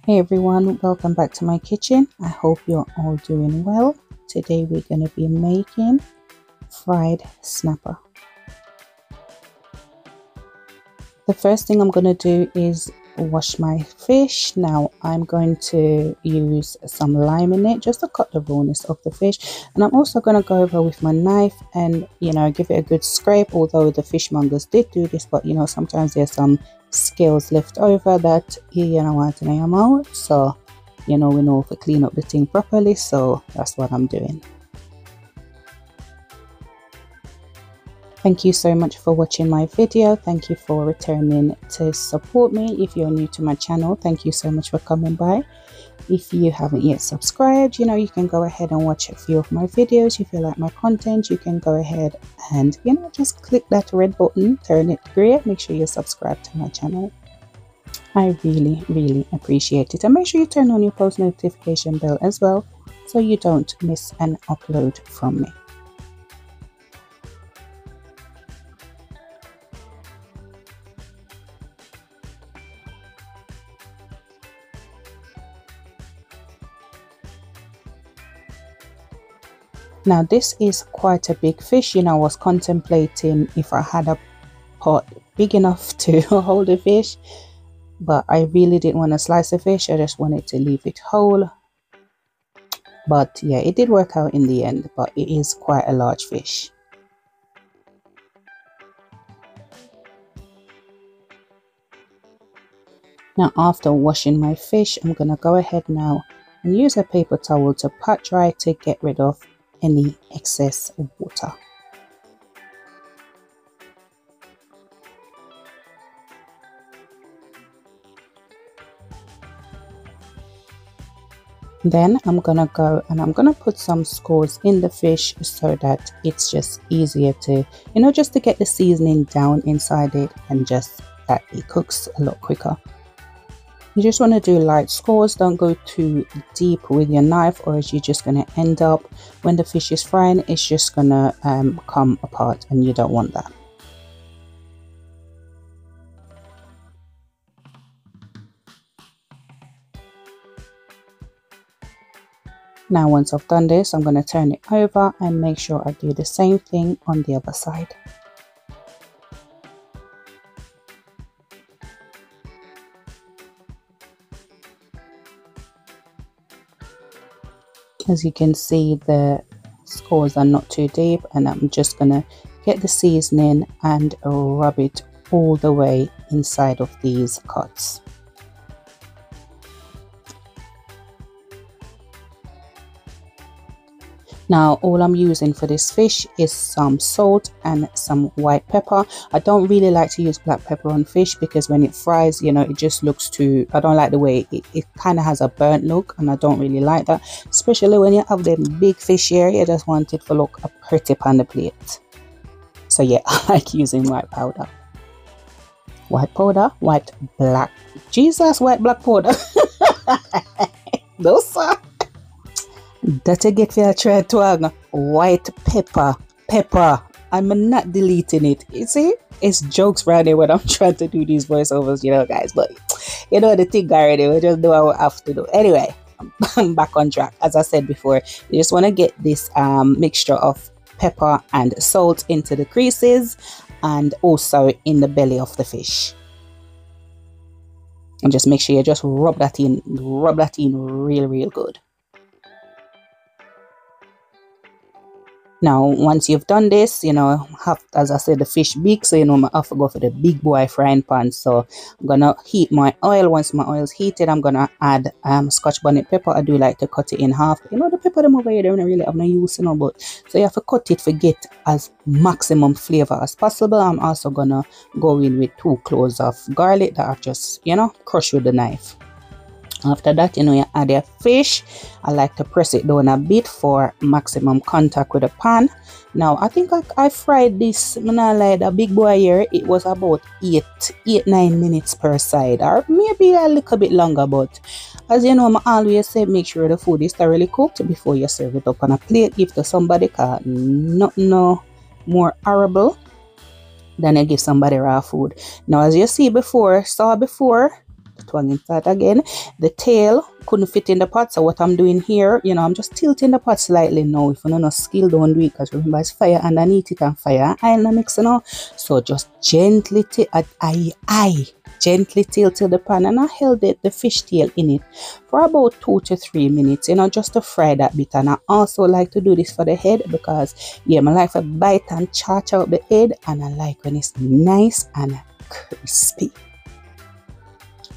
Hey everyone, welcome back to my kitchen. I hope you're all doing well. Today we're going to be making fried snapper. The first thing I'm going to do is wash my fish. Now I'm going to use some lime in it just to cut the rawness of the fish, and I'm also going to go over with my knife and give it a good scrape. Although the fishmongers did do this, but sometimes there's some scales left over that you know what I am out, so we know if we clean up the thing properly, so that's what I'm doing. Thank you so much for watching my video. Thank you for returning to support me. If you're new to my channel, thank you so much for coming by. If you haven't yet subscribed, you can go ahead and watch a few of my videos. If you like my content, you can go ahead and just click that red button, turn it gray, make sure you subscribe to my channel. I really appreciate it, and make sure you turn on your post notification bell as well so you don't miss an upload from me. Now this is quite a big fish. I was contemplating if I had a pot big enough to hold a fish, but I really didn't want to slice the fish. I just wanted to leave it whole. But yeah, it did work out in the end, but it is quite a large fish. Now after washing my fish, I'm gonna go ahead now and use a paper towel to pat dry to get rid of any excess water. Then I'm gonna go and I'm gonna put some scores in the fish so that it's just easier to just to get the seasoning down inside it, and just that it cooks a lot quicker. You just want to do light scores. Don't go too deep with your knife, or you're just going to end up, when the fish is frying, it's just going to come apart, and you don't want that. Now once I've done this, I'm going to turn it over and make sure I do the same thing on the other side. As you can see, the scores are not too deep, and I'm just gonna get the seasoning and rub it all the way inside of these cuts. Now all I'm using for this fish is some salt and some white pepper. I don't really like to use black pepper on fish because when it fries, it just looks too, I don't like the way it kind of has a burnt look, and I don't really like that, especially when you have them big fish here. You just want it to look pretty on the plate. So yeah, I like using white powder. White powder, white black, Jesus, white black powder. Those are that you get for a try to white pepper. I'm not deleting it. You see, it's jokes right there when I'm trying to do these voiceovers, guys. But the thing already, we just do what we have to do. Anyway, I'm back on track. As I said before, you just want to get this mixture of pepper and salt into the creases and also in the belly of the fish. And just make sure you just rub that in real good. Now once you've done this, as I said, the fish big, so I have to go for the big boy frying pan. So I'm gonna heat my oil. Once my oil's heated, I'm gonna add scotch bonnet pepper. I do like to cut it in half. The pepper them over here, they don't really have no use, but so you have to cut it to get as maximum flavor as possible. I'm also gonna go in with 2 cloves of garlic that I've just crushed with the knife. After that, you add your fish. I like to press it down a bit for maximum contact with the pan. Now I think I fried this, like a big boy here, it was about 8-9 minutes per side, or maybe a little bit longer. But as you know, I always say make sure the food is thoroughly cooked before you serve it up on a plate. Give to somebody, cause nothing more horrible than you give somebody raw food. Now as you saw before, twanging that again. The tail couldn't fit in the pot, so what I'm doing here, you know, I'm just tilting the pot slightly now. If you don't know skill, don't do it, because remember it's fire underneath it and fire and the mix, you know. So just gently gently tilted the pan, and I held the fish tail in it for about 2 to 3 minutes, you know, just to fry that bit. And I also like to do this for the head because, yeah, I like to bite and charge out the head, and I like when it's nice and crispy.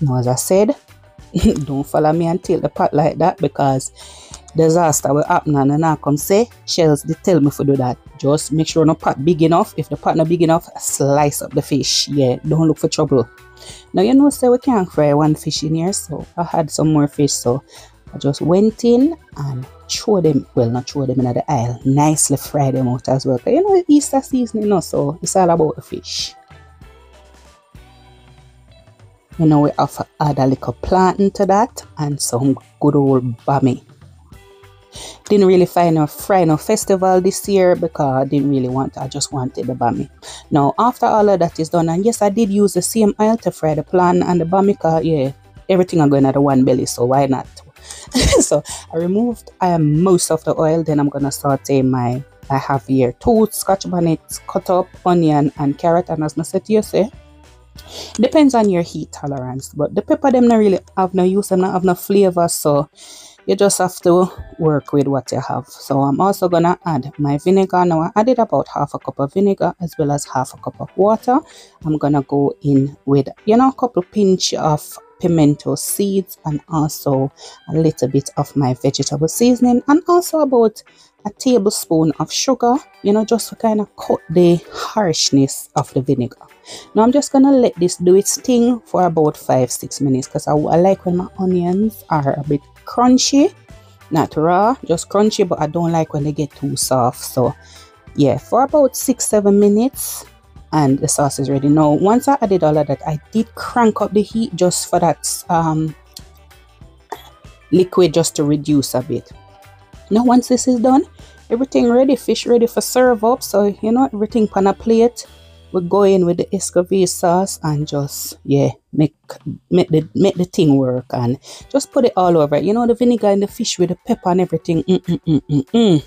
Now, as I said, don't follow me and tilt the pot like that, because disaster will happen and I come say, Shellz, they tell me to do that. Just make sure no pot big enough. If the pot not big enough, slice up the fish. Yeah, don't look for trouble. Now, you know, say we can't fry one fish in here, so I had some more fish, so I just went in and throw them, well, not throw them in the aisle, nicely fry them out as well. You know, Easter season, you know, so it's all about the fish. You know, we have to add a little plantain to that and some good old bammy. Didn't really fry no festival this year because I didn't really want it. I just wanted the bammy. Now, after all of that is done, and yes, I did use the same oil to fry the plantain and the bammy, because, yeah, everything are going at the one belly, so why not? So I removed most of the oil. Then I'm going to saute I have here 2 scotch bonnets cut up, onion and carrot, and as I said to you, say, depends on your heat tolerance, but the pepper them not really have no use, them not have no flavor, so you just have to work with what you have. So I'm also gonna add my vinegar. Now I added about half a cup of vinegar as well as half a cup of water. I'm gonna go in with, you know, a couple pinch of pimento seeds and also a little bit of my vegetable seasoning, and also about a tablespoon of sugar, you know, just to kind of cut the harshness of the vinegar. Now I'm just gonna let this do its thing for about 5-6 minutes, because I like when my onions are a bit crunchy, not raw, just crunchy, but I don't like when they get too soft. So yeah, for about 6-7 minutes and the sauce is ready. Now once I added all of that, I did crank up the heat just for that liquid, just to reduce a bit. Now once this is done, everything ready, fish ready for serve up. So you know, everything on a plate. We go in with the Escovitch sauce and just, yeah, make the thing work, and just put it all over. You know, the vinegar and the fish with the pepper and everything. You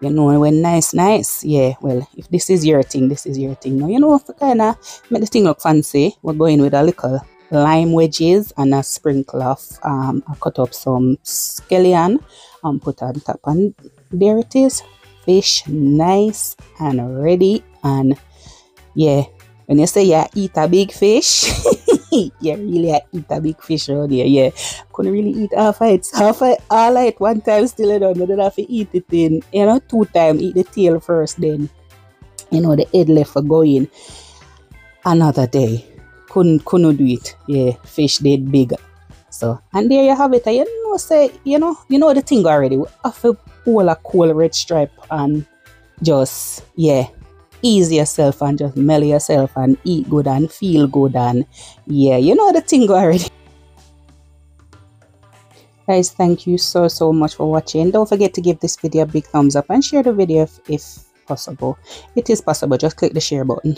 know, when nice. Yeah, well, if this is your thing, this is your thing. Now, you know, if we kind of make the thing look fancy, we're going with a little lime wedges and a sprinkle of, I cut up some scallion and put on top. And there it is. Fish nice and ready. And yeah, when you say you eat a big fish, you really eat a big fish around here. Yeah, couldn't really eat half of it. All of it one time still, you know, I don't have to eat it in, you know, 2 times. Eat the tail first, then, you know, the head left for going. Another day, couldn't do it. Yeah, fish did bigger. So, and there you have it. You know, say, you know the thing already. We have a whole cool red stripe and just, yeah, ease yourself and just mellow yourself and eat good and feel good, and yeah, you know the thing already. Guys, thank you so much for watching. Don't forget to give this video a big thumbs up and share the video if possible. It is possible, just click the share button.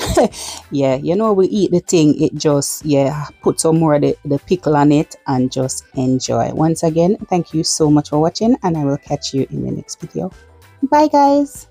Yeah, you know, we eat the thing, it just, yeah, put some more of the pickle on it and just enjoy. Once again, thank you so much for watching, and I will catch you in the next video. Bye guys.